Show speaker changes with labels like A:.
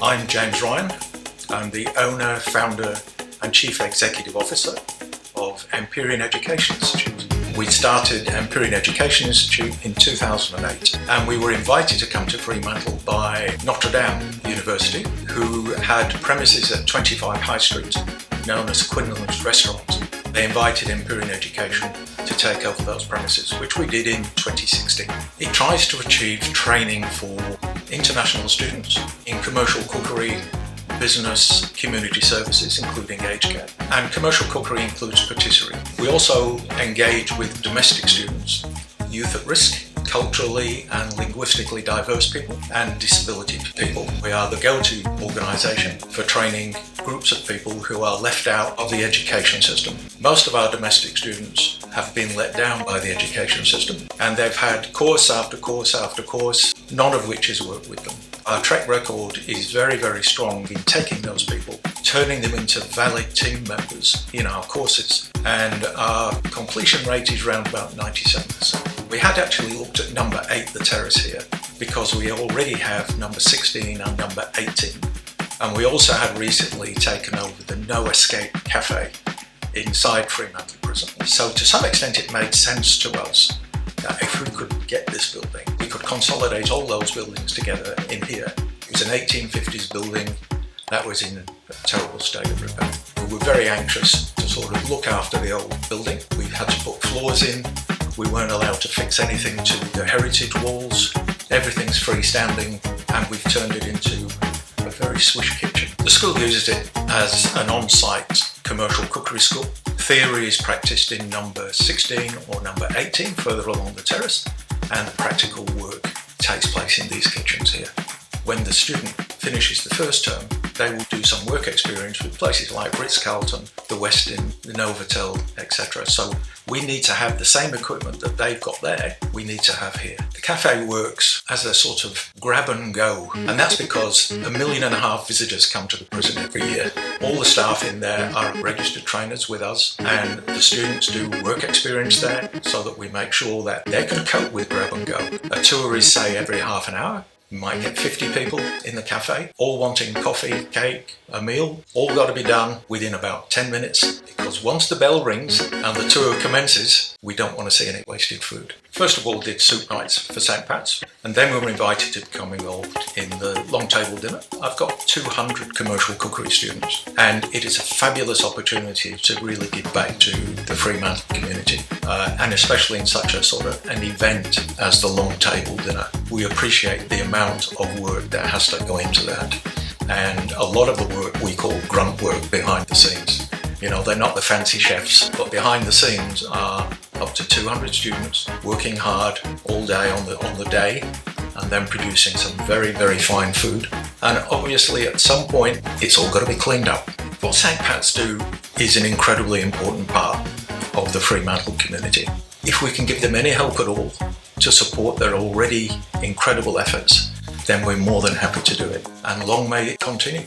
A: I'm James Ryan. I'm the owner, founder and chief executive officer of Empyrean Education Institute. We started Empyrean Education Institute in 2008 and we were invited to come to Fremantle by Notre Dame University, who had premises at 25 High Street, known as Quinlan's Restaurant. They invited Empyrean Education to take over those premises, which we did in 2016. It tries to achieve training for international students in commercial cookery, business, community services, including aged care. And commercial cookery includes patisserie. We also engage with domestic students, youth at risk, culturally and linguistically diverse people, and disability people. We are the go-to organisation for training groups of people who are left out of the education system. Most of our domestic students have been let down by the education system, and they've had course after course after course, none of which has worked with them. Our track record is very, very strong in taking those people, turning them into valid team members in our courses, and our completion rate is around about 97%. We had actually looked at number 8, the terrace here, because we already have number 16 and number 18. And we also had recently taken over the No Escape Cafe inside Fremantle Prison. So to some extent it made sense to us that if we could get this building, we could consolidate all those buildings together in here. It was an 1850s building that was in a terrible state of repair. We were very anxious to sort of look after the old building. We had to put floors in. We weren't allowed to fix anything to the heritage walls. Everything's freestanding, and we've turned it into a very swish kitchen. The school uses it as an on-site commercial cookery school. Theory is practiced in number 16 or number 18 further along the terrace, and the practical work takes place in these kitchens here. When the student finishes the first term, they will do some work experience with places like Ritz-Carlton, the Westin, the Novotel, etc. So we need to have the same equipment that they've got there, we need to have here. The cafe works as a sort of grab and go, and that's because 1.5 million visitors come to the prison every year. All the staff in there are registered trainers with us, and the students do work experience there so that we make sure that they can cope with grab and go. A tour is, say, every half an hour. You might get 50 people in the cafe, all wanting coffee, cake, a meal. All got to be done within about 10 minutes, because once the bell rings and the tour commences, we don't want to see any wasted food. First of all, did soup nights for St. Pat's, and then we were invited to become involved in the Long Table Dinner. I've got 200 commercial cookery students, and it is a fabulous opportunity to really give back to the Fremantle community, and especially in such a sort of an event as the Long Table Dinner. We appreciate the amount of work that has to go into that, and a lot of the work we call grunt work behind the scenes. You know, they're not the fancy chefs, but behind the scenes are up to 200 students working hard all day on the day, and then producing some very, very fine food. And obviously at some point it's all got to be cleaned up. What St. Pat's do is an incredibly important part of the Fremantle community. If we can give them any help at all to support their already incredible efforts, then we're more than happy to do it. And long may it continue.